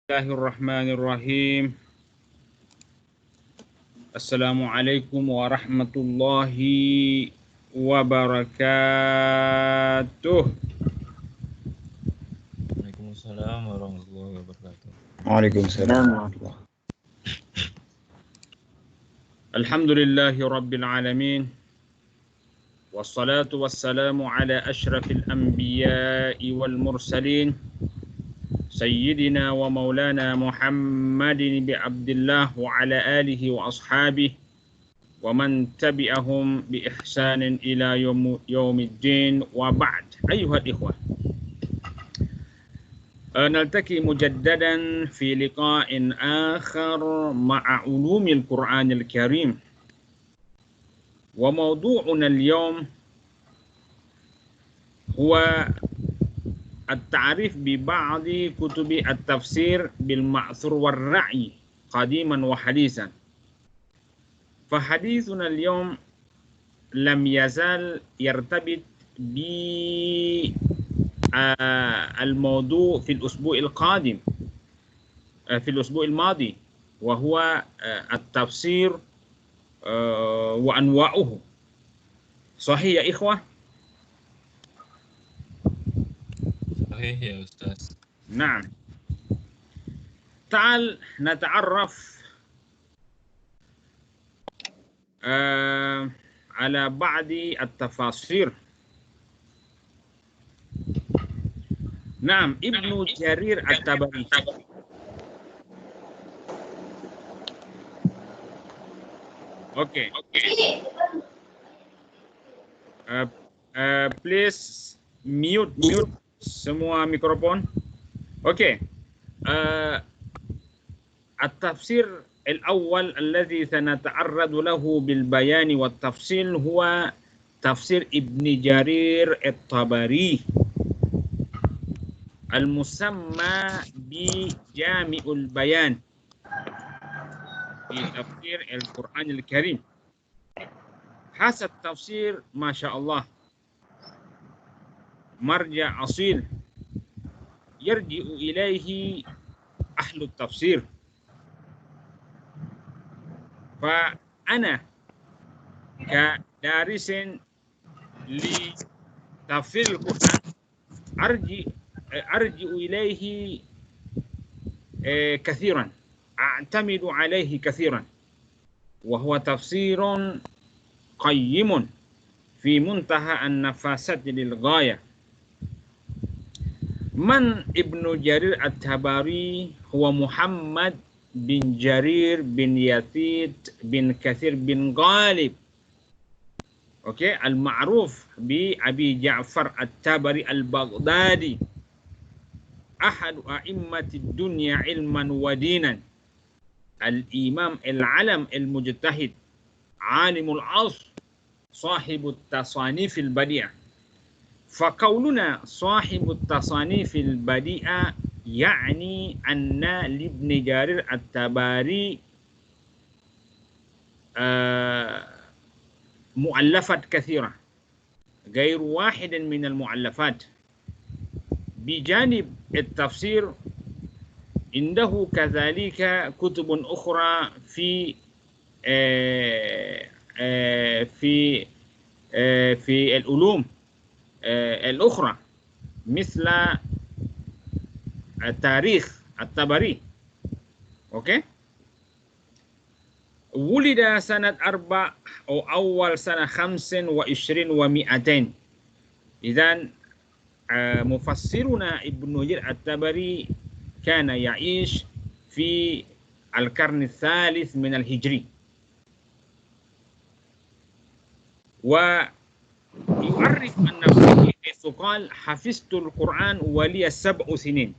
Bismillahirrahmanirrahim. Assalamualaikum warahmatullahi wabarakatuh. Waalaikumsalam warahmatullahi wabarakatuh. Waalaikumsalam warahmatullahi. Alhamdulillahi rabbil alamin. Wassalatu wassalamu ala asyrafil anbiya'i wal mursalin. Sayyidina wa maulana Muhammadin bi Abdillah wa ala alihi wa ashabihi wa man tabi'ahum bi ihsanin ila yaumiddin wa ba'd. Ayyuhal ikhwah, نلتقي مجددا في لقاء آخر مع علوم القرآن الكريم، وموضوعنا اليوم هو التعريف ببعض كتب التفسير بالمأثور والرعي قديما وحديثا. فحديثنا اليوم لم يزال يرتبط بالموضوع في الأسبوع القادم، في الأسبوع الماضي، وهو التفسير وأنواعه. صحيح يا إخوة؟ صحيح يا أستاذ. نعم. تعال نتعرف على بعض التفاسير. نعم، ابن جرير الطبري Okay. Please mute semua mikrofon. Okay. التفسير الأول الذي سنتعرض له بالبيان والتفصيل هو تفسير ابن جرير الطبري المسمى بجامع البيان في تفسير القرآن الكريم. هذا التفسير ما شاء الله مرجع أصيل يرجع إليه أهل التفسير. فأنا كدارس لتفسير القرآن أرجع إليه كثيرا، أعتمد عليه كثيرا، وهو تفسير قيم في منتهى النفاسة للغاية. من ابن جرير الطبري؟ هو محمد بن جرير بن يزيد بن كثير بن غالب، المعروف بأبي جعفر الطبري البغدادي، أحد أئمة الدنيا علما ودينا، الإمام العلم المجتهد، عالم العصر، صاحب التصانيف البديعة. فقولنا صاحب التصانيف البديعة يعني أن لابن جرير الطبري مؤلفات كثيرة، غير واحد من المؤلفات. بجانب التفسير عنده كذلك كتب أخرى في العلوم الأخرى مثل التاريخ الطبري. ولد سنة 4 أو أول سنة 25 و200. إذن مفسرنا ابن جرير الطبري كان يعيش في القرن الثالث من الهجري، ويعرف عن نفسه حيث قال: حفظت القرآن ولي 7 سنين.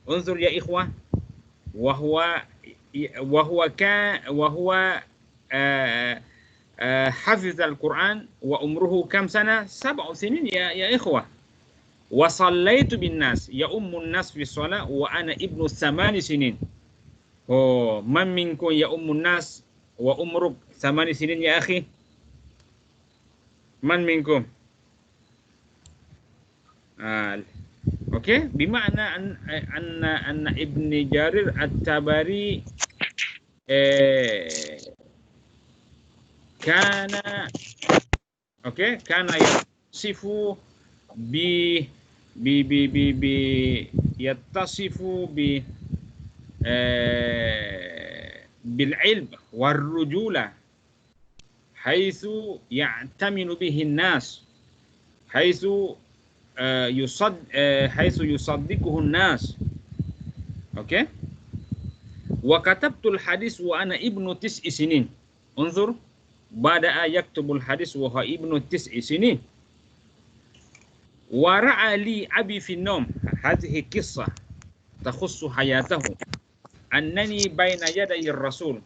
انظر يا إخوة، وهو حفظ القرآن وعمره كم سنة؟ 7 سنين يا إخوة. وصليت بالناس، يؤم الناس في الصلاة وأنا ابن 8 سنين. من منكم يؤم الناس وعمره 8 سنين يا أخي؟ من منكم؟ Okey, bima'na anna Ibn Jarir At-Tabari kana yasifu yattasifu bil ilm war rujula haitsu ya'taminu bihi an-nas haitsu yusaddiquhu an-nas. Okey, wa katabtul hadis wa ana ibnu 9 sinin. Unzur, bada'a yaktubul hadis wa huwa ibnu 9 sinin. Wa ra'a li abi fi an-nawm. Hadhihi qissah takhussu hayatahu annani baina yaday ar-rasul.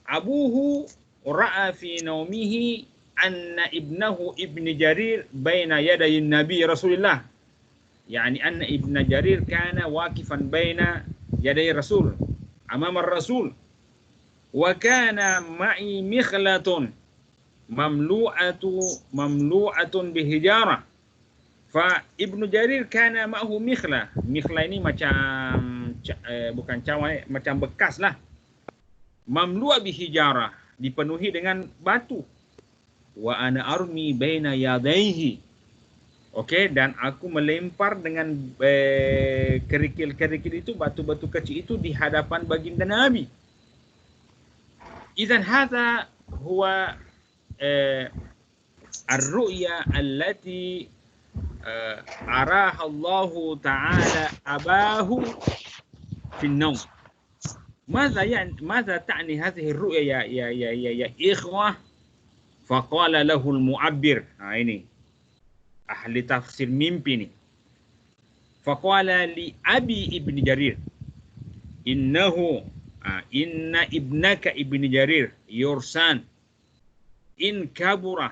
Abuhu ra'a fi nawmihi anna ibnahu Ibn Jarir baina yaday an-nabi Rasulillah. Yani anna Ibn Jarir kana waqifan baina yaday Rasul amam ar-Rasul. Wa kana ma'i mikhlatun mamlu'atun bihijara. Fa Ibn Jarir kana ma'hu mikhla. Mikhla ini macam bukan cawan, macam bekas lah. Mamlu'a bihijara, dipenuhi dengan batu. Wa ana armi baina yadayhi. Okey, dan aku melempar dengan kerikil-kerikil itu, batu-batu kecil itu di hadapan baginda Nabi. Idzan hadza huwa ar-ru'ya allati araha Allah Ta'ala abahu fi an-nawm. ماذا تعني هذه الرؤيا يا إخوة؟ فقال له المعبر، ini ahli tafsir mimpi ni. Faqala li abi Ibn Jarir, inna ibnaka Ibn Jarir your son in kabura,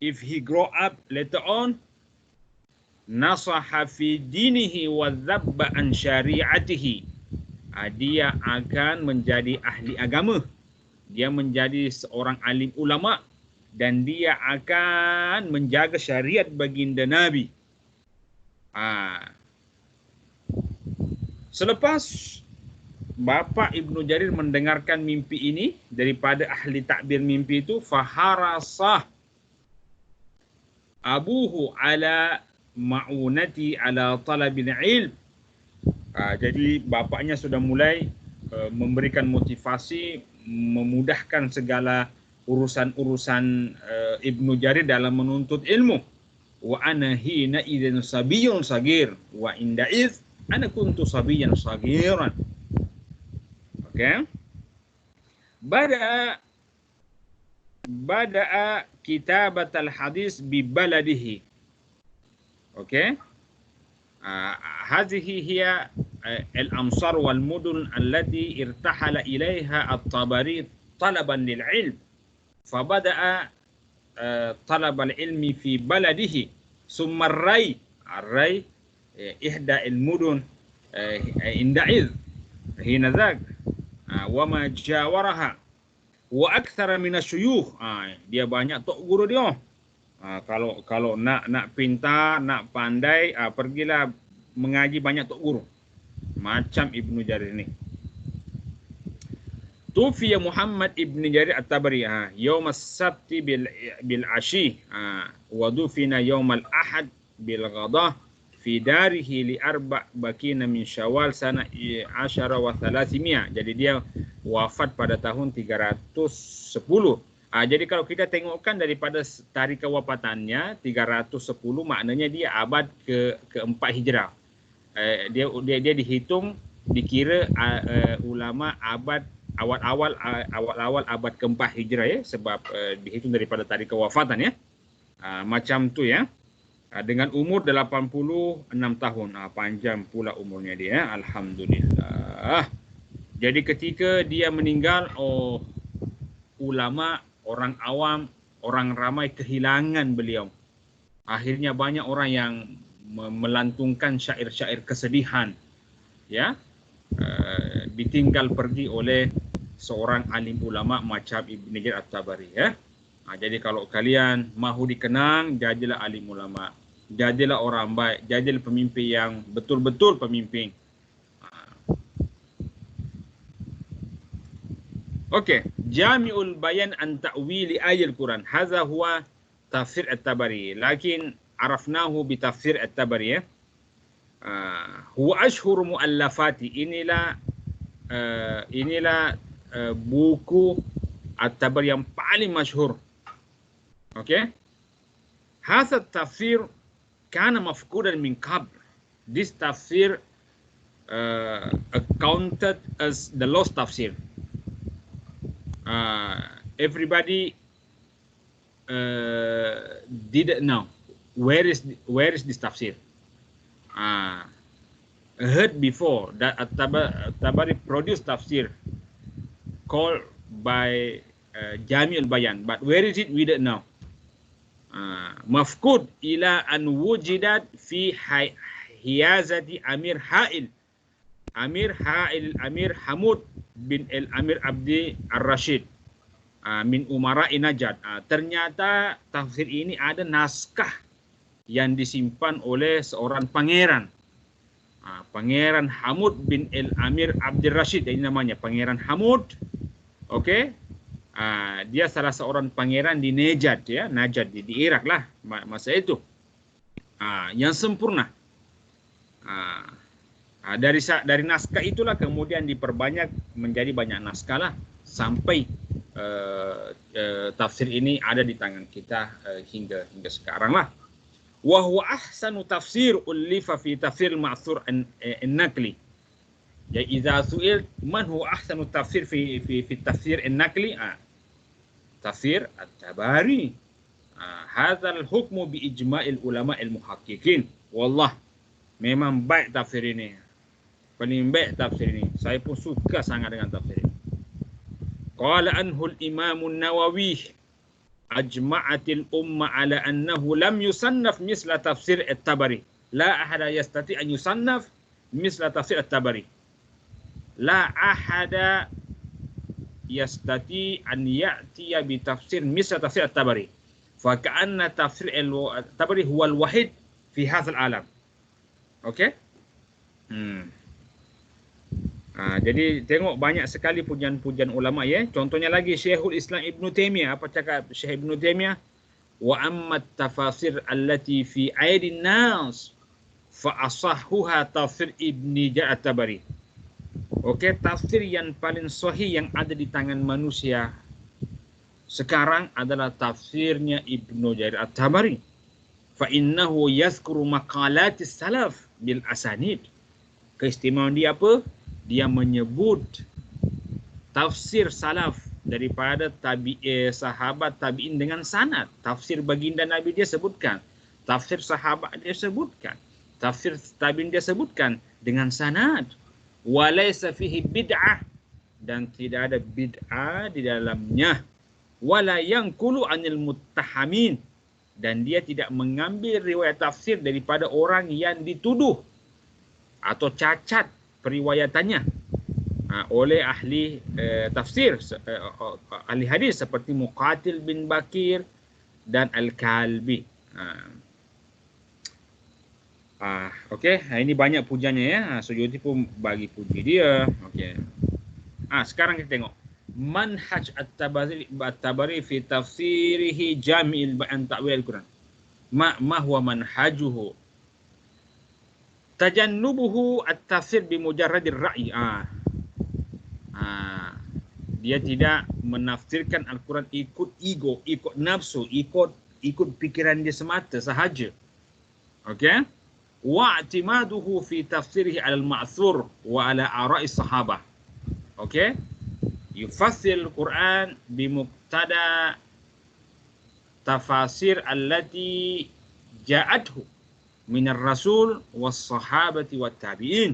if he grow up later on, nasaha fi dinihi wa dhabba an syari'atihi. Dia akan menjadi ahli agama, dia menjadi seorang alim ulama, dan dia akan menjaga syariat baginda Nabi. Selepas Bapa Ibnu Jarir mendengarkan mimpi ini daripada ahli takbir mimpi itu, faharasah abuhu ala ma'unati ala talabil ilm. Jadi bapaknya sudah mulai memberikan motivasi, memudahkan segala urusan-urusan Ibnu Jarir dalam menuntut ilmu. Wa ana hina idzan sabiyyun sagir wa inda idz ana kuntu sabiyyan sagiran. Okey. Bada'a kitabatal hadis bi baladihi. Okey. هذه هي الأمصار والمدن التي ارتحل إليها الطبري طلبا للعلم. فبدأ طلب العلم في بلده ثم الري إحدى المدن عندئذ حين ذاك وما جاورها وأكثر من الشيوخ. Dia banyak tok guru dia. Kalau nak pintar, nak pandai, pergilah mengaji banyak tok guru. Macam Ibnu Jarir ni. Tufiya Muhammad Ibn Jarir At-Tabari yawm as-sabti bil ashi wa dufina yawm al-ahad bil ghadah fi darihi li arba' bakina min Syawal sana 10 wa 300. Jadi dia wafat pada tahun 310. Jadi kalau kita tengokkan daripada tarikh kewafatannya 310, maknanya dia abad keempat Hijrah. Dia dihitung, dikira ulama abad awal-awal abad keempat Hijrah ya, sebab dihitung daripada tarikh kewafatan ya. Macam tu ya. Dengan umur 86 tahun. Panjang pula umurnya dia, alhamdulillah. Jadi ketika dia meninggal, ulama, orang awam, orang ramai kehilangan beliau. Akhirnya banyak orang yang melantungkan syair-syair kesedihan, ya, ditinggal pergi oleh seorang alim ulama macam Ibn Jarir At-Tabari, ya. Jadi kalau kalian mahu dikenang, jadilah alim ulama. Jadilah orang baik, jadilah pemimpin yang betul-betul pemimpin. Okey, Jami'ul Bayan an ta'wili ayatul Quran. Hadza huwa tafsir At-Tabari. Lakin arafnahu bi tafsir At-Tabari ya. Huwa ashhur muallafati. Inilah buku At-Tabari yang paling masyhur. Okey. Hadza tafsir kana mafqudan min qabl. This tafsir accounted as the lost tafsir. Everybody didn't know where is this tafsir. I heard before that At-Tabari produced tafsir called by Jami'ul Bayan, but where is it we don't know. Mafqud ila an wujidat fi hiyazati Amir Hamud bin Amir Abdi Ar-Rashid min Umara'i Najd. Ternyata tafsir ini ada naskah yang disimpan oleh seorang pangeran. Pangeran Hamud bin Amir Abdi Rashid, ini namanya Pangeran Hamud. Okey. Dia salah seorang pangeran di Najd ya, Najd di Irak lah masa itu. Yang sempurna. Dari naskah itulah kemudian diperbanyak menjadi banyak naskah lah sampai tafsir ini ada di tangan kita hingga sekarang lah. Wa huwa ahsanu tafsir ulifa fi tafsir al-ma'thur an-naqli. Ya idza su'il man huwa ahsanu tafsir fi tafsir an-naqli? Tafsir At-Tabari. Hadza al-hukmu bi ijma'il ulama al-muhaqqiqin. Wallah, memang baik tafsir ini. Paling baik tafsir ini. Saya pun suka sangat dengan tafsir ini. Qala anhu al-Imam an-Nawawi ajma'atil umma ala annahu lam yusannaf misla tafsir At-Tabari. La ahada yastati an yusannaf misla tafsir At-Tabari. La ahada yastati an ya'tiya bi tafsir misla tafsir At-Tabari. Fa ka'anna tafsir At-Tabari huwa al-wahid fi hadzal alam. Okey? Jadi tengok banyak sekali pujian-pujian ulama ya. Contohnya lagi Syekhul Islam Ibn Taimiyah. Apa cakap Syekh Ibn Taimiyah? Wa amma tafasir allati fi aidin nas fa asahhuha tafsir Ibn At-Tabari. Okey, tafsir yang paling sahih yang ada di tangan manusia sekarang adalah tafsirnya Ibnu Jarir At-Tabari. Fa innahu yazkuru maqalatis salaf bil asanid. Keistimewaan dia apa? Dia menyebut tafsir salaf daripada sahabat tabi'in dengan sanad. Tafsir baginda Nabi dia sebutkan, tafsir sahabat dia sebutkan, tafsir tabi'in dia sebutkan dengan sanad. Walaysa fihi bid'ah, dan tidak ada bid'ah di dalamnya. Wala yanqulu anil muttahamin, dan dia tidak mengambil riwayat tafsir daripada orang yang dituduh atau cacat periwayatannya oleh ahli tafsir, ahli hadis seperti Muqatil bin Bakir dan Al-Kalbi. Okey, ini banyak pujiannya ya. Suyuti pun bagi puji dia. Okey. Sekarang kita tengok manhaj At-Tabari fi tafsirihi Jami'il Bayan Ta'wil Al-Quran. Ma huwa manhajuhu? Tajannubuhu at-tafsir bi mujarradir ra'yi. Dia tidak menafsirkan Al-Quran ikut ego, ikut nafsu, ikut pikiran dia semata sahaja. Okey? Wa'timaduhu fi tafsirihi 'ala al-ma'thur wa 'ala ara'i sahabah. Okey? Yufassir Al-Quran bi muqtada tafasir allati ja'athu minar rasul was sahabati wat tabi'in.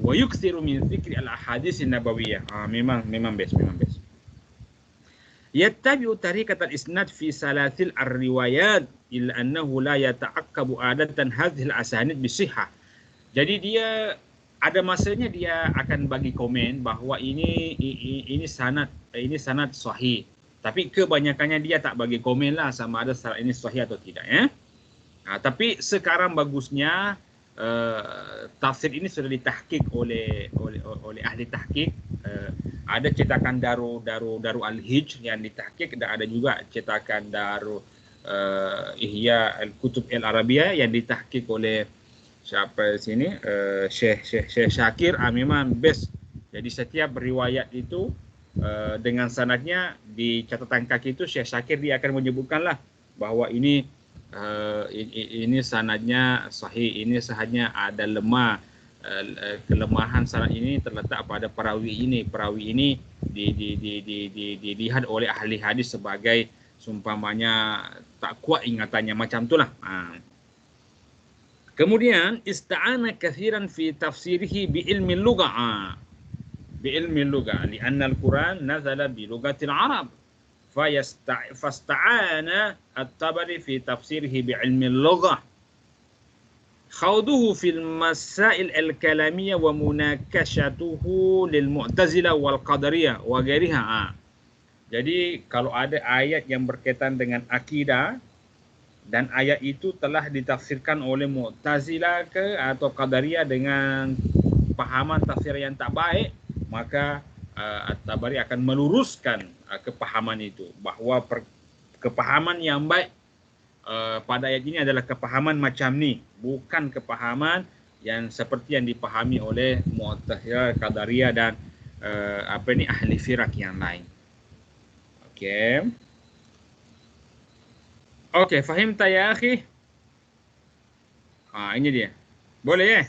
Wa yukthiru min dzikri al-ahadits an-nabawiyah. Memang best. Yattabi'u tariqat al-isnad fi salasil ar-riwayat illa annahu la yata'aqqabu adatan hadhihi al-asanid bisihhah. Jadi dia ada masanya dia akan bagi komen bahawa ini sanad sahih. Tapi kebanyakannya dia tak bagi komen lah sama ada ini sahih atau tidak ya. Tapi sekarang bagusnya tafsir ini sudah ditahqiq oleh ahli tahqiq. Ada cetakan Daru Al-Hijr yang ditahqiq, dan ada juga cetakan Daru Ihya Al-Kutub Al-Arabiyah yang ditahqiq oleh siapa sini, Syekh Syakir. Memang best. Jadi setiap riwayat itu dengan sanadnya di catatan kaki itu Syekh Syakir dia akan menyebutkanlah bahawa ini sanadnya sahih, ini sahaja ada lemah, kelemahan sanad ini terletak pada perawi ini. Perawi ini dilihat oleh ahli hadis sebagai seumpamanya tak kuat ingatannya, macam itulah. Kemudian ista'ana kathiran fi tafsirihi bi ilmi lughah. Bi ilmi lughah li'anna al-Quran nazala bi lughatil Arab. Fasta'ana at-Tabari fi tafsirihi bi ilmi lughah. Khawduhu fil masail al-kalamiyah wa munakashatuhu lil mu'tazilah wal qadariyah wa ghairiha. Jadi kalau ada ayat yang berkaitan dengan akidah dan ayat itu telah ditafsirkan oleh Mu'tazilah atau Qadariyah dengan pahaman tafsir yang tak baik, maka At-Tabari akan meluruskan kepahaman itu, bahawa kepahaman yang baik pada ayat ini adalah kepahaman macam ni, bukan kepahaman yang seperti yang dipahami oleh Mu'tazilah, Qadariyah dan ahli firak yang lain. Okey. Okey, fahim tak ya akhi? Ini dia. Boleh ya?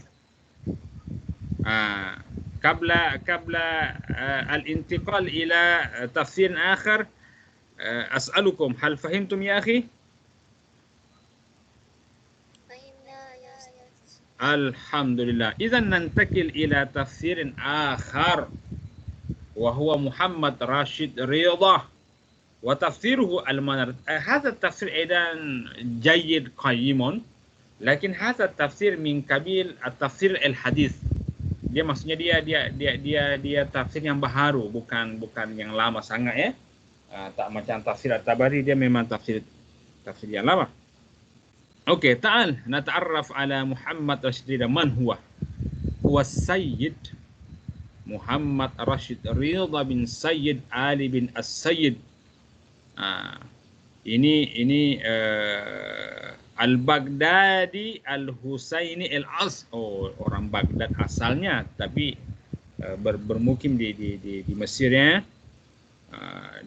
Qabla al-intiqal ila tafsir akhar, as'alukum hal fahimtum ya akhi? Alhamdulillah. Idzan nantakil ila tafsirin akhar wa huwa Muhammad Rashid Ridha wa tafsiruhu al-Manar. Hadha tafsir aidan jayyid qayyimun, lakin hadha tafsir min qabil at-tafsir al-hadith. Dia maksudnya dia tafsir yang baharu, bukan yang lama sangat ya. Tak macam tafsir At-Tabari, dia memang tafsir yang lama. Okey, ta'al nata'arraf ala Muhammad Rashid Ridha. Man huwa? Huwa Sayyid Muhammad Rashid Ridha bin Sayyid Ali bin As-Sayyid. Ini Al-Baghdadi Al-Husaini Al-As. Orang Baghdad asalnya, tapi bermukim di Mesir ya.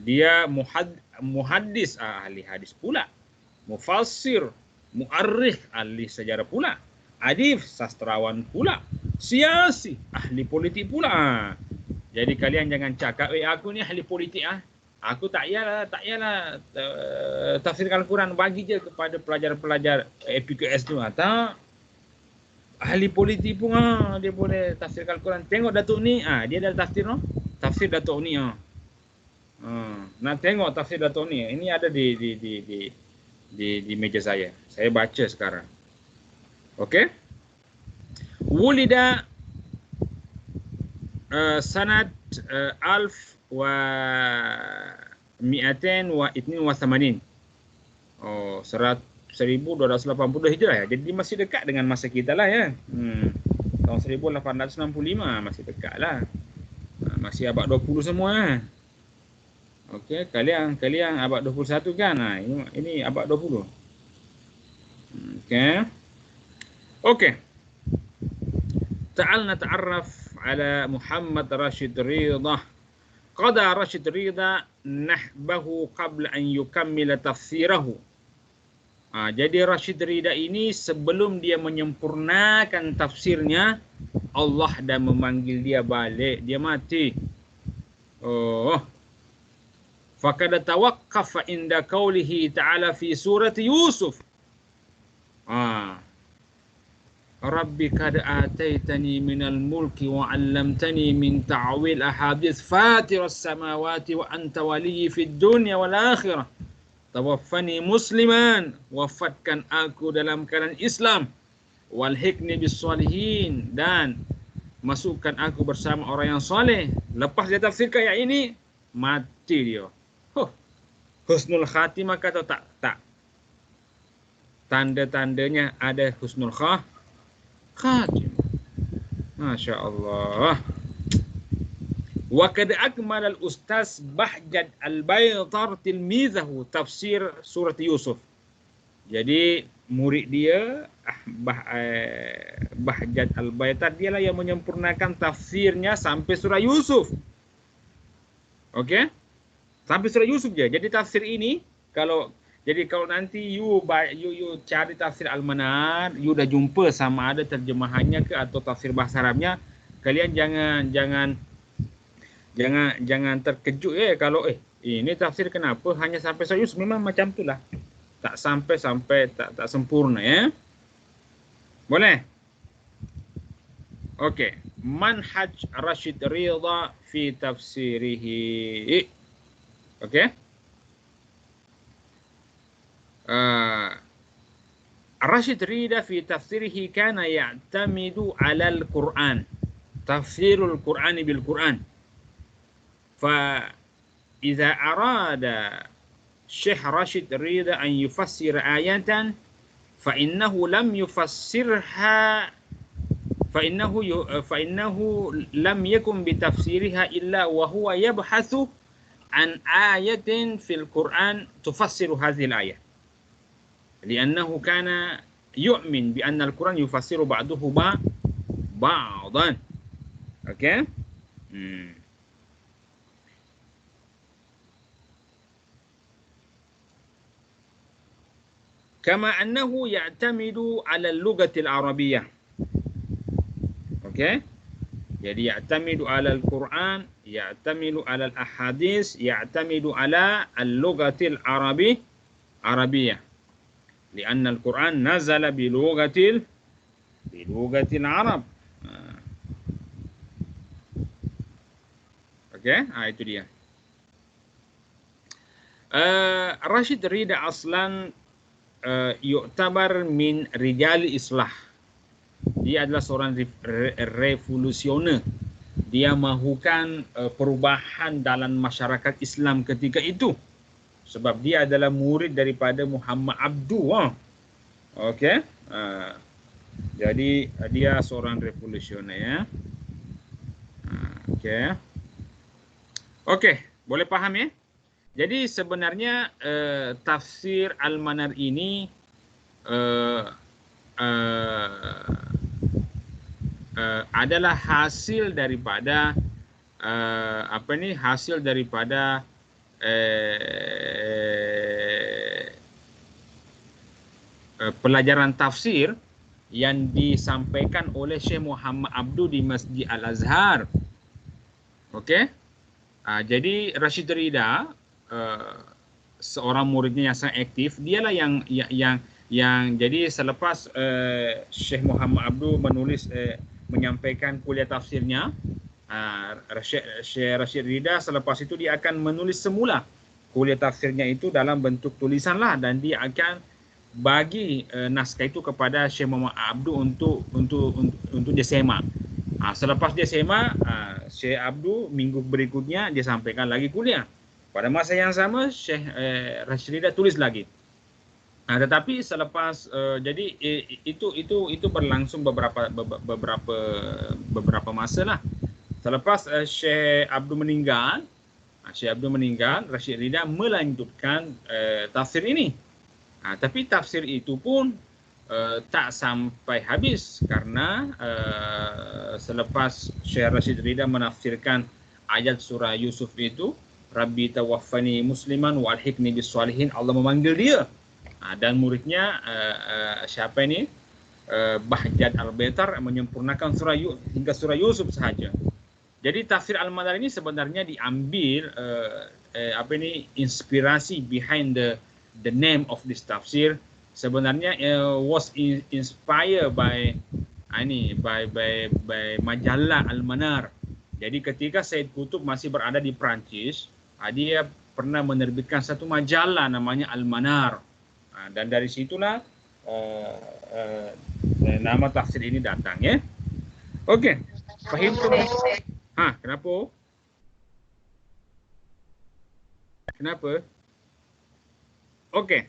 Dia muhaddis, ahli hadis pula, mufassir, muarrikh, ahli sejarah pula, adib, sastrawan pula, siasi, ahli politik pula. Jadi kalian jangan cakap, aku ni ahli politik aku tak yalah tafsirkan Al-Quran, bagi je kepada pelajar-pelajar PQS tu. Tak. Ahli politik pun dia boleh tafsirkan Al-Quran. Tengok Datuk ni, dia dah tafsir tafsir Datuk ni. Nak tengok tafsir Datuk ni. Ini ada di meja saya. Saya baca sekarang. Okey. Wulida sanad 1282. 1280 Hijrah ya. Jadi masih dekat dengan masa kita lah ya. Tahun 1865 masih dekat lah. Masih abad 20 semua. Okey, kalian abad 21 kan? Ini abad 20. Okey. Ta'al nata'arraf ala Muhammad Rashid Ridha. Qada Rashid Ridha nahbahu qabla an yukammila tafsirahu. Jadi Rashid Ridha ini sebelum dia menyempurnakan tafsirnya, Allah dah memanggil dia balik, dia mati. Faqad tawaqqafa inda qawlihi ta'ala fi surati Yusuf. Rabbi qad ataitani minal mulki wa 'allamtani min ta'wil ahadits fatiras samawati wa anta waliyyi fid dunya wal akhirah. Tawaffani musliman, wafatkan aku dalam keadaan Islam, walhiqni bis salihin, dan masukkan aku bersama orang yang soleh. Lepas dia tafsirkan ayat ini, mati dia. Husnul khatimah kata tak tanda-tandanya ada husnul khatimah. Masya Allah. Wa kad akmal al-ustaz Bahjat al-Baitar tilmizahu tafsir surat Yusuf. Jadi murid dia Bahjat al-Baitar, dialah yang menyempurnakan tafsirnya sampai surah Yusuf. Okey? Sampai surah Yusuf je. Jadi tafsir ini kalau nanti you cari tafsir Al-Manar, you dah jumpa sama ada terjemahannya ke atau tafsir bahasa Arabnya, kalian jangan terkejut kalau ini tafsir kenapa hanya sampai surah Yusuf. Memang macam itulah. Tak sampai tak sempurna ya. Boleh? Okey. Manhaj Rashid Ridha fi tafsirihi. Okey. Rashid Ridha fi tafsirihi kana ya'tamidu 'ala al-Qur'an. Tafsirul Qur'ani bil Qur'an. Fa idza arada Syekh Rashid Ridha an yufassir ayatan fa innahu lam yufassirha fa innahu lam yakun bi tafsiriha illa wa huwa yabhathu an ayatin fil Qur'an tufassiru hadhihi al-ayah. Li'annahu kana yu'min bi anna al-Qur'an yufassiru ba'dahu ba'dan. Okey? Kama annahu ya'tamidu 'ala al-lughati al-arabiyyah. Okey? Jadi ya'tamidu 'ala al-Quran, ya'tamidu 'ala al-ahadits, ya'tamidu 'ala al-lughati al-arabiyyah. Lianna al-Quran nazala bi lughati al-Arab. Okey? Itu dia. Rashid Ridha aslan yu'tabar min rijal islah. Dia adalah seorang revolusioner. Dia mahukan perubahan dalam masyarakat Islam ketika itu. Sebab dia adalah murid daripada Muhammad Abdu. Okey. Jadi dia seorang revolusioner ya. Okey. Okey, boleh faham ya? Jadi sebenarnya tafsir Al-Manar ini adalah hasil daripada hasil daripada pelajaran tafsir yang disampaikan oleh Syekh Muhammad Abdu di Masjid Al-Azhar. Okey. Jadi Rashid Ridha seorang muridnya yang sangat aktif, dialah yang jadi selepas Syekh Muhammad Abdu menyampaikan kuliah tafsirnya, Syekh Rashid Ridha selepas itu dia akan menulis semula kuliah tafsirnya itu dalam bentuk tulisan lah, dan dia akan bagi naskah itu kepada Syekh Muhammad Abdu untuk dia semak. Selepas dia semak, Syekh Abdu minggu berikutnya dia sampaikan lagi kuliah. Pada masa yang sama Syekh Rashid Ridha tulis lagi. Tetapi selepas jadi itu berlangsung beberapa masa lah. Selepas Syekh Abdu meninggal, Rashid Ridha melanjutkan tafsir ini. Tapi tafsir itu pun tak sampai habis karena selepas Syekh Rashid Ridha menafsirkan ayat surah Yusuf itu, Rabbi tawaffani musliman wa alhiqni bis salihin, Allah memanggil dia. Dan muridnya siapa ini? Bahjat al-Baitar menyempurnakan hingga surah Yusuf sahaja. Jadi tafsir Al-Manar ini sebenarnya diambil inspirasi behind the name of this tafsir. Sebenarnya was inspired by majalah Al-Manar. Jadi ketika Said Qutb masih berada di Perancis, dia pernah menerbitkan satu majalah namanya Al-Manar. Dan dari situlah nama tafsir ini datang ya. Okey. Fahim tu? Kenapa? Kenapa? Okey.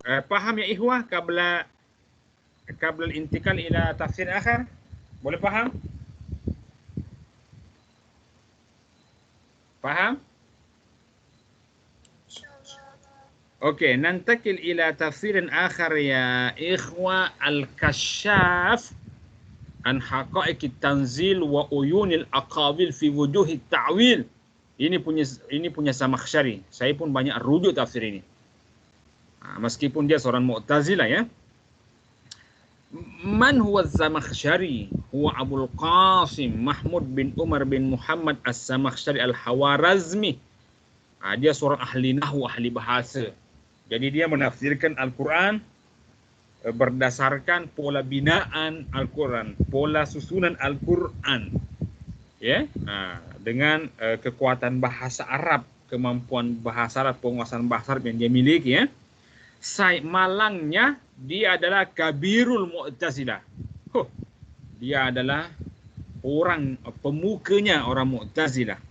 Paham ya ikhwah qabla al-intikal ila tafsir akhar? Boleh paham? Paham? Okey, nantakil ila tafsirin akhar ya ikhwah, al-kashaf an haqa'iq tanzil wa uyunil aqawil fi wujuhi ta'wil. Ini punya Zamakhsyari. Saya pun banyak rujuk tafsir ini. Meskipun dia seorang Mu'tazilah ya. Man huwa Zamakhsyari? Huwa Abul Qasim Mahmud bin Umar bin Muhammad As-Zamakhsyari Al-Hawarazmi. Dia seorang ahli nahwu, ahli bahasa. Jadi dia menafsirkan Al-Quran berdasarkan pola binaan Al-Quran, pola susunan Al-Quran. Ya, dengan kekuatan bahasa Arab, kemampuan bahasa Arab, penguasaan bahasa Arab yang dia miliki ya. Malangnya dia adalah kabirul Mu'tazilah. Dia adalah orang pemukanya orang Mu'tazilah.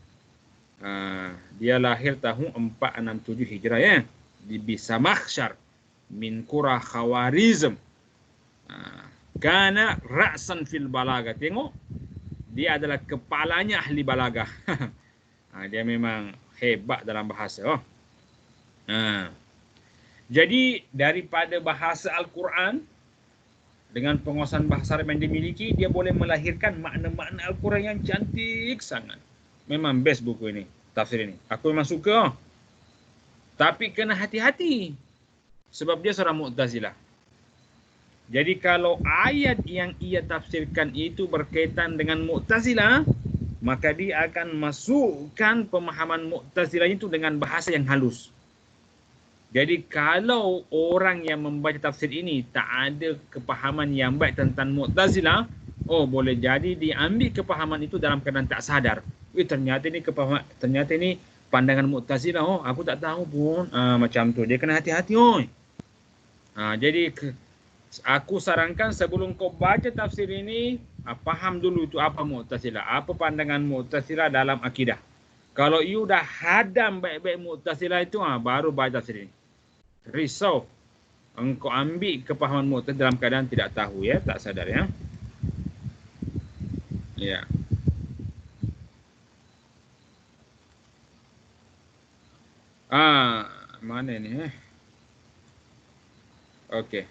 Dia lahir tahun 467 Hijrah ya, di Zamakhsyar min qura Khawarizm. Kana ra'san fil balagah. Tengok, dia adalah kepalanya ahli balagah. Dia memang hebat dalam bahasa. Jadi daripada bahasa Al-Quran dengan penguasaan bahasa Arab yang dimiliki, dia boleh melahirkan makna-makna Al-Quran yang cantik sangat. Memang best buku ini, tafsir ini. Aku memang suka. Tapi kena hati-hati sebab dia seorang Mu'tazilah. Jadi kalau ayat yang ia tafsirkan itu berkaitan dengan Mu'tazilah, maka dia akan masukkan pemahaman Mu'tazilah itu dengan bahasa yang halus. Jadi kalau orang yang membaca tafsir ini tak ada kepahaman yang baik tentang Mu'tazilah, boleh jadi diambil kepahaman itu dalam keadaan tak sadar. Ternyata ini pandangan Mu'tazilah. Aku tak tahu pun. Macam tu. Dia kena hati-hati. Jadi aku sarankan sebelum kau baca tafsir ini, faham dulu itu apa Mu'tazilah, apa pandangan Mu'tazilah dalam akidah. Kalau you dah hadam baik-baik Mu'tazilah itu, baru baca tafsir ini. Risau engkau ambil kepahaman Mu'tazilah dalam keadaan tidak tahu ya, tak sadar ya. Ya. Mana ni? Okey.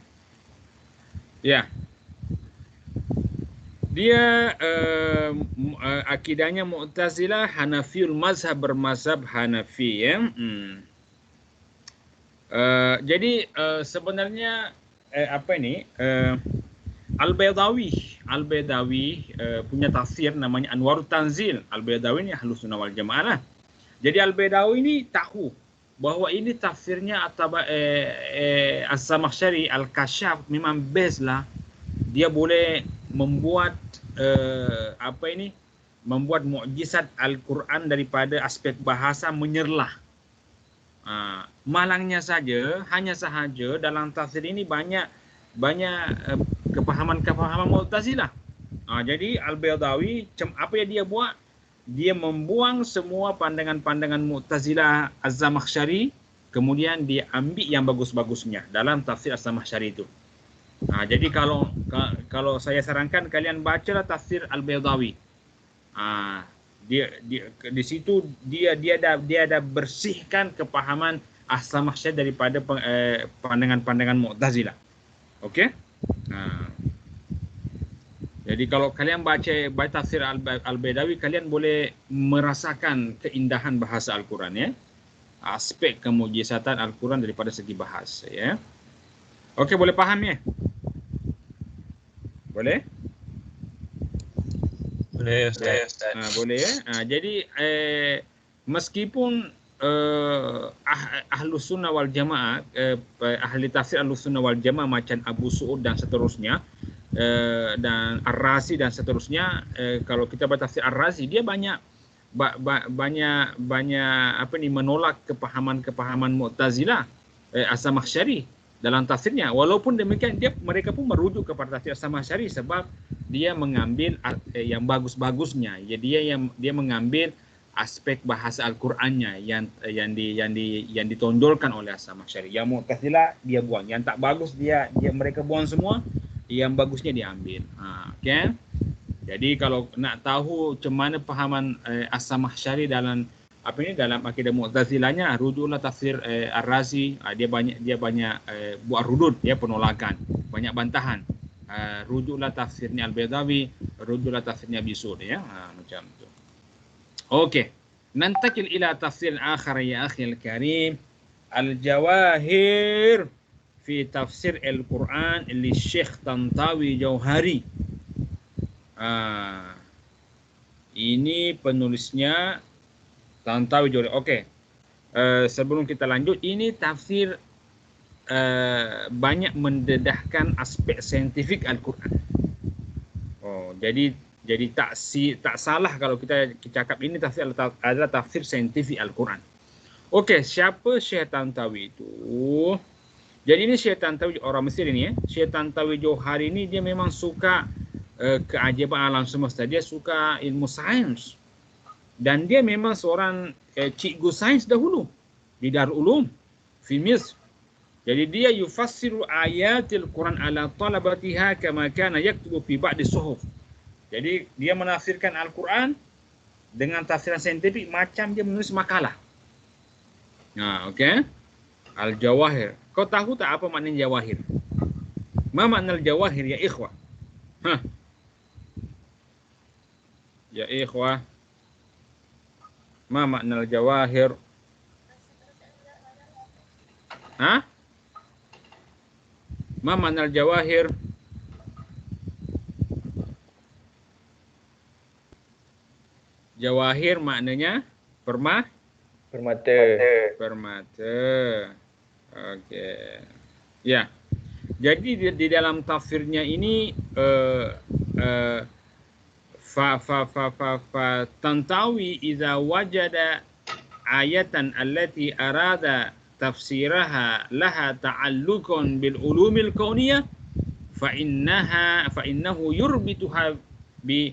Ya. Dia akidahnya Mu'tazilah Hanafiul mazhab, bermazhab Hanafi ya. Jadi sebenarnya Al-Baydawi punya tafsir namanya Anwarut Tanzil. Al-Baydawi ni Ahlus Sunnah wal Jamaah lah. Jadi Al-Baydawi ni tahu bahawa ini tafsirnya Az-Zamakhsyari Al-Kashaf memang best lah. Dia boleh membuat membuat mukjizat Al-Quran daripada aspek bahasa menyerlah. Malangnya hanya sahaja dalam tafsir ini banyak kepahaman Mu'tazilah. Jadi Al-Baydawi apa yang dia buat? Dia membuang semua pandangan-pandangan Mu'tazilah Az-Zamakhsyari, kemudian dia ambil yang bagus-bagusnya dalam tafsir Az-Zamakhsyari itu. Jadi kalau saya sarankan kalian bacalah tafsir Al-Baydawi. Di situ dia dah bersihkan kepahaman Az-Zamakhsyari daripada pandangan-pandangan Mu'tazilah. Okey? Jadi kalau kalian baca tafsir Al-Baydawi, kalian boleh merasakan keindahan bahasa Al-Quran ya. Aspek kemujizatan Al-Quran daripada segi bahasa ya. Okey, boleh faham ya? Boleh? Boleh Ustaz. Boleh ya. Jadi meskipun Ahlus Sunnah wal Jamaah, ahli tafsir Ahlus Sunnah wal Jamaah macam Abu Su'ud dan seterusnya, dan Ar-Razi dan seterusnya, kalau kita baca tafsir Ar-Razi, dia banyak menolak kepahaman Mu'tazilah Az-Zamakhsyari dalam tafsirnya. Walaupun demikian mereka pun merujuk kepada tafsir Az-Zamakhsyari sebab dia mengambil yang bagus-bagusnya. Dia mengambil aspek bahasa Al-Qurannya yang ditonjolkan oleh As-Samakhsyari. Yang Mu'tazilah dia buang, yang tak bagus mereka buang semua, yang bagusnya diambil. Okay? Jadi kalau nak tahu macam mana pahaman As-Samakhsyari dalam dalam akidah Mu'tazilahnya, rujuklah tafsir Ar-Razi. Dia banyak buat rudud, penolakan, banyak bantahan. Rujuklah tafsirnya Al-Baydawi, rujuklah tafsirnya Bisur, macam tu. Okey. Nantakil ila tafsir akhar ya akhi al-karim, Al-Jawahir fi tafsir Al-Quran li Syekh Tantawi Jauhari. Ini penulisnya Tantawi Jauhari. Okey. Sebelum kita lanjut, ini tafsir banyak mendedahkan aspek saintifik Al-Quran. Jadi tak salah kalau kita cakap ini tafsir adalah tafsir saintifik Al-Quran. Okey, siapa Syekh Tantawi itu? Jadi ini Syekh Tantawi, orang Mesir ini, Syekh Tantawi Jauhari ini dia memang suka keajaiban alam semesta. Dia suka ilmu sains. Dan dia memang seorang cikgu sains dahulu di Darul Ulum fi Misr. Jadi dia yufassiru ayatil Quran ala talabatiha kama kana yaktubu fi ba'di suhuf. Jadi dia menafsirkan Al-Quran dengan tafsiran saintifik macam dia menulis makalah. Okey. Al-Jawahir. Kau tahu tak apa maknanya jawahir? Ma makna al-jawahir ya ikhwah? Ya ikhwah. Ma makna al-jawahir? Ma makna al-jawahir? Jawahir maknanya permata. Okey. Ya. Jadi di dalam tafsirnya ini Tantawi idza wajada ayatan allati arada tafsiraha laha ta'alluqun bil ulumil kauniyah fa innahu yurbituha bi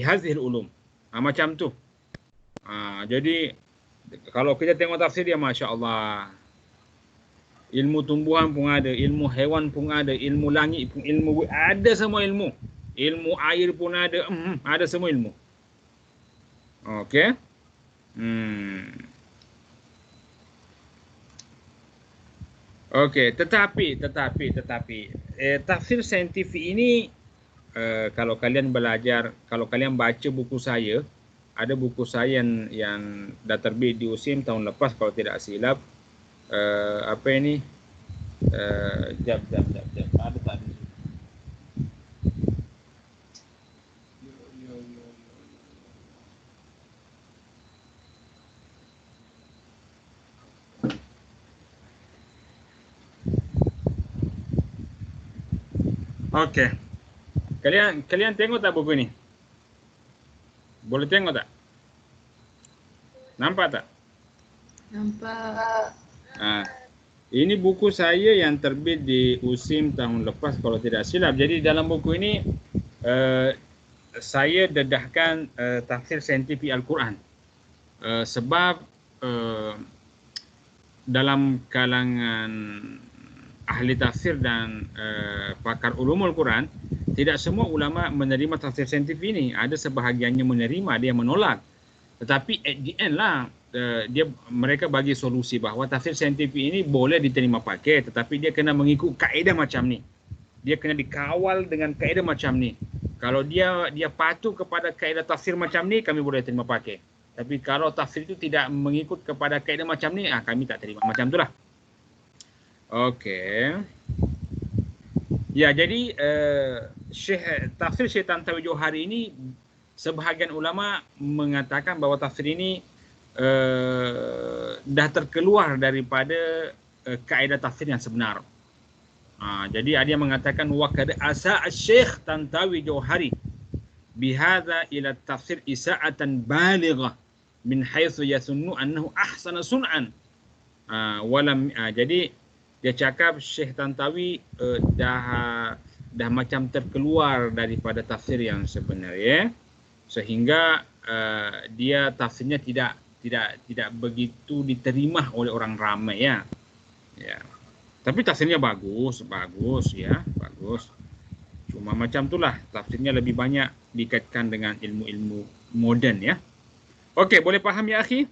hadhil ulum. Macam tu. Jadi kalau kita tengok tafsir dia, Masya Allah, ilmu tumbuhan pun ada, ilmu hewan pun ada, ilmu langit pun ilmu, ada semua ilmu. Ilmu air pun ada semua ilmu. Okey. Okey, tetapi tafsir saintifik ini, kalau kalian belajar, kalau kalian baca buku saya, ada buku saya yang dah terbit di USIM tahun lepas kalau tidak silap. Apa ini? Jap. Ada tak? Okey. Kalian tengok tak buku ini? Boleh tengok tak? Nampak tak? Nampak. Ini buku saya yang terbit di USIM tahun lepas kalau tidak silap. Jadi dalam buku ini saya dedahkan tafsir saintifik Al-Quran. Sebab dalam kalangan ahli tafsir dan pakar ulumul Quran, tidak semua ulama menerima tafsir saintifik ini. Ada sebahagiannya menerima, ada yang menolak. Tetapi at the end lah, mereka bagi solusi bahawa tafsir saintifik ini boleh diterima pakai, tetapi dia kena mengikut kaedah macam ni. Dia kena dikawal dengan kaedah macam ni. Kalau dia patuh kepada kaedah tafsir macam ni, kami boleh terima pakai. Tapi kalau tafsir itu tidak mengikut kepada kaedah macam ni, kami tak terima. Macam itulah. Okey. Ya, jadi tafsir Syekh Tantawi Jauhari ini, sebahagian ulama mengatakan bahawa tafsir ini dah terkeluar daripada kaedah tafsir yang sebenar. Jadi ada yang mengatakan wa qad asa Syekh Tantawi Jauhari bihadza ila tafsir isa'atan balighah min haitsu yasunnu annahu ahsana sun'an. Jadi dia cakap Syekh Tantawi dah macam terkeluar daripada tafsir yang sebenarnya, sehingga dia tafsirnya tidak begitu diterima oleh orang ramai ya. Ya. Tapi tafsirnya bagus ya, bagus. Cuma macam itulah, tafsirnya lebih banyak dikaitkan dengan ilmu-ilmu moden ya. Okey, boleh faham ya akhi?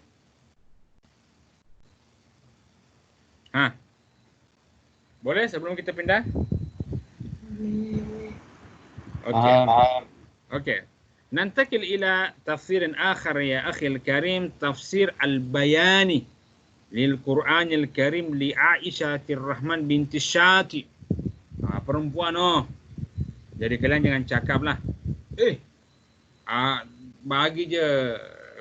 Boleh sebelum kita pindah? Okey. Okey. Nantakil ila tafsirin akhar ya akhi al-karim, tafsir al-bayani lil Qur'an al-Karim li Aisyah Rahman binti Syati. Perempuan Jadi kalian jangan cakaplah, bagi je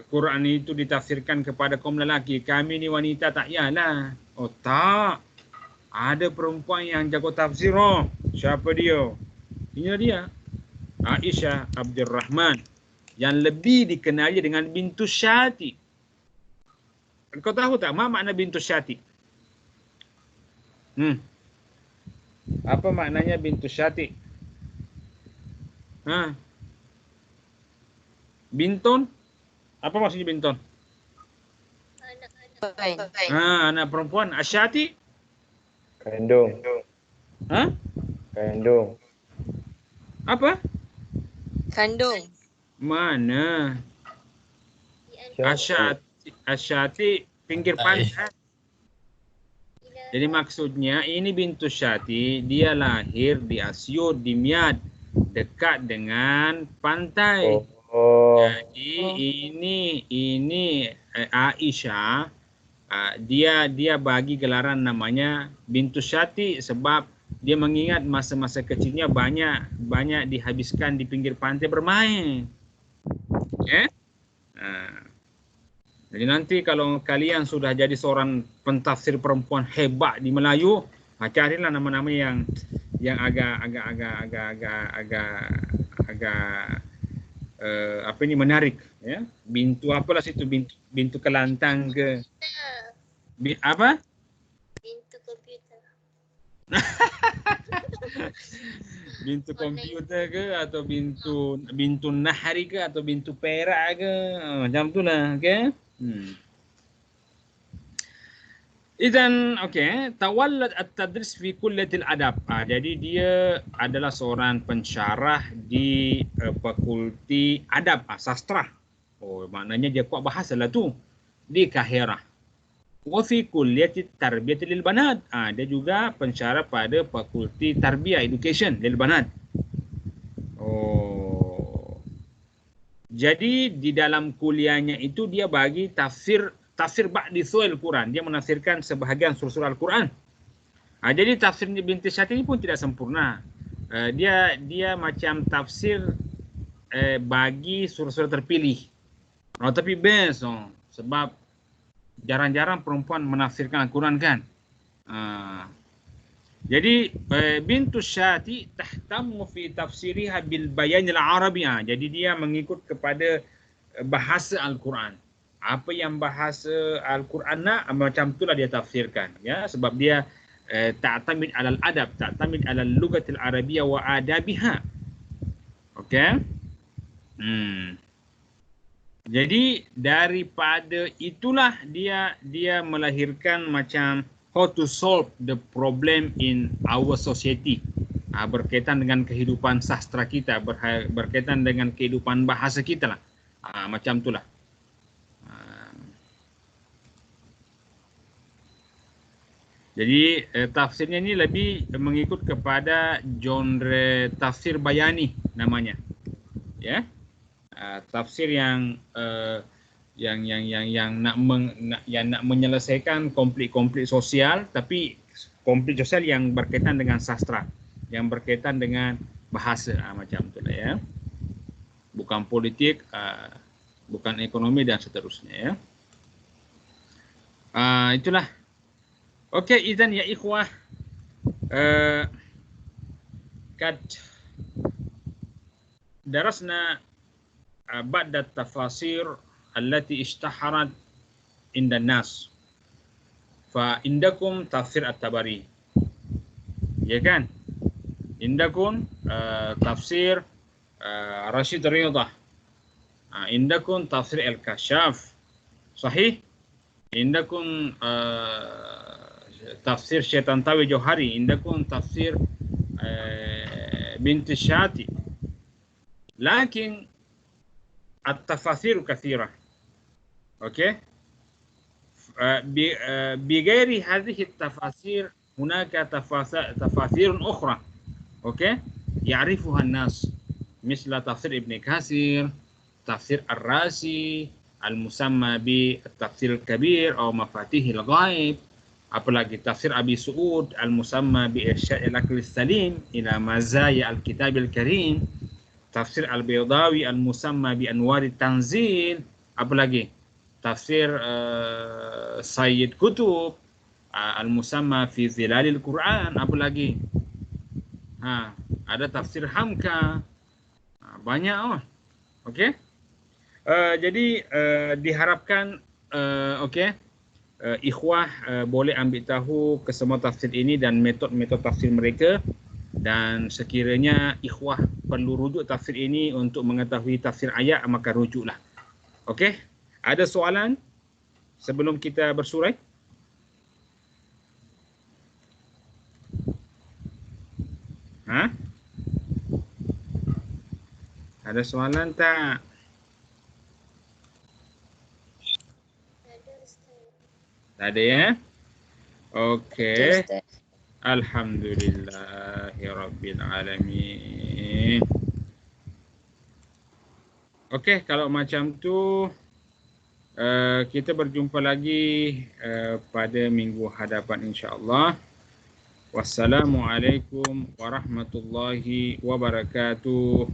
Quran itu ditafsirkan kepada kaum lelaki, kami ni wanita tak yalah. Oh tak. Ada perempuan yang jago tafsir. Siapa dia? Ini dia. Aisyah Abdurrahman yang lebih dikenali dengan bintu Syati. Kau tahu tak apa makna bintu Syati? Apa maknanya bintu Syati? Bintun? Apa maksudnya bintun? Anak perempuan. Asyati? Kandung. Kandung. Apa? Kandung. Mana? Asyati pinggir pantai. Jadi maksudnya ini bintu Syati, dia lahir di Asyut, di Miad, dekat dengan pantai. Jadi ini Aisyah, dia bagi gelaran namanya bintu Syati sebab dia mengingat masa-masa kecilnya banyak dihabiskan di pinggir pantai bermain. Jadi nanti kalau kalian sudah jadi seorang pentafsir perempuan hebat di Melayu, carilah nama-nama yang agak menarik ya. Bintu apalah situ, bintu kelantang ke apa? Bintu komputer. Bintu komputer ke, atau bintu nahari ke, atau bintu perak ke, macam itulah, okey. Idzan tawallad at-tadris fi kullatil adab. Jadi dia adalah seorang pensyarah di fakulti adab, sastra. Maknanya dia kuat bahasa lah tu di Kahirah. Wa fi kulliyati tarbiyah lil banat. Dia juga pensyarah pada fakulti tarbiyah education lil banat. Jadi di dalam kuliahnya itu dia bagi tafsir ba'di su'il Quran. Dia menafsirkan sebahagian surah Al-Quran. Jadi tafsir binti Syati ini pun tidak sempurna. Dia macam tafsir bagi surah-surah terpilih. Tapi best sebab jarang-jarang perempuan menafsirkan Al-Quran kan. Jadi bintu Syati tahtamu fi tafsiriha bil bayan al-arabi. Jadi dia mengikut kepada bahasa Al-Quran. Apa yang bahasa Al-Quran macam itulah dia tafsirkan ya, sebab dia ta'tamid alal adab, ta'tamid alal lugatil arabiyyah wa adabiha. Okey. Jadi daripada itulah dia melahirkan macam how to solve the problem in our society. Berkaitan dengan kehidupan sastra kita, berkaitan dengan kehidupan bahasa kita lah. Macam itulah. Jadi tafsirnya ini lebih mengikut kepada genre tafsir bayani namanya. Ya. Tafsir yang nak menyelesaikan konflik-konflik sosial, tapi konflik sosial yang berkaitan dengan sastra, yang berkaitan dengan bahasa, macam itulah ya. Bukan politik, bukan ekonomi dan seterusnya ya. Itulah. Okey, idzan ya ikhwah, kad darasna ba'da tafasir allati ishtaharat inda nas. Fa indakum tafsir at-Tabari. Ya kan? Indakum tafsir Rashid Ridha. عندكم تفسير الكشاف صحيح؟ عندكم تفسير شيطانطاوي جوهري، عندكم تفسير بنت الشاتي، لكن التفاسير كثيرة. أوكي؟ بغير هذه التفاسير هناك تفاسير أخرى، أوكي؟ يعرفها الناس، مثل تفسير ابن كثير، تفسير الرازي المسمى بالتفسير الكبير أو مفاتيح الغائب، apalagi tafsir Abi Su'ud al-musamma bi-irsyad al-aql salim ila mazaya al-kitab al-karim, tafsir al-Baydawi al-musamma bi-anwar tanzil, apalagi tafsir Sayyid Qutb al-musamma fi zilal al-Quran, apalagi ada tafsir Hamka, banyak okey. Jadi diharapkan okey, ikhwah boleh ambil tahu kesemua tafsir ini dan metod-metod tafsir mereka, dan sekiranya ikhwah perlu rujuk tafsir ini untuk mengetahui tafsir ayat, maka rujuklah. Okey, ada soalan sebelum kita bersurai? Ada soalan tak? Tak ada ya? Okey. Alhamdulillahirabbil alamin. Okey, kalau macam tu kita berjumpa lagi pada minggu hadapan insya-Allah. Wassalamualaikum warahmatullahi wabarakatuh.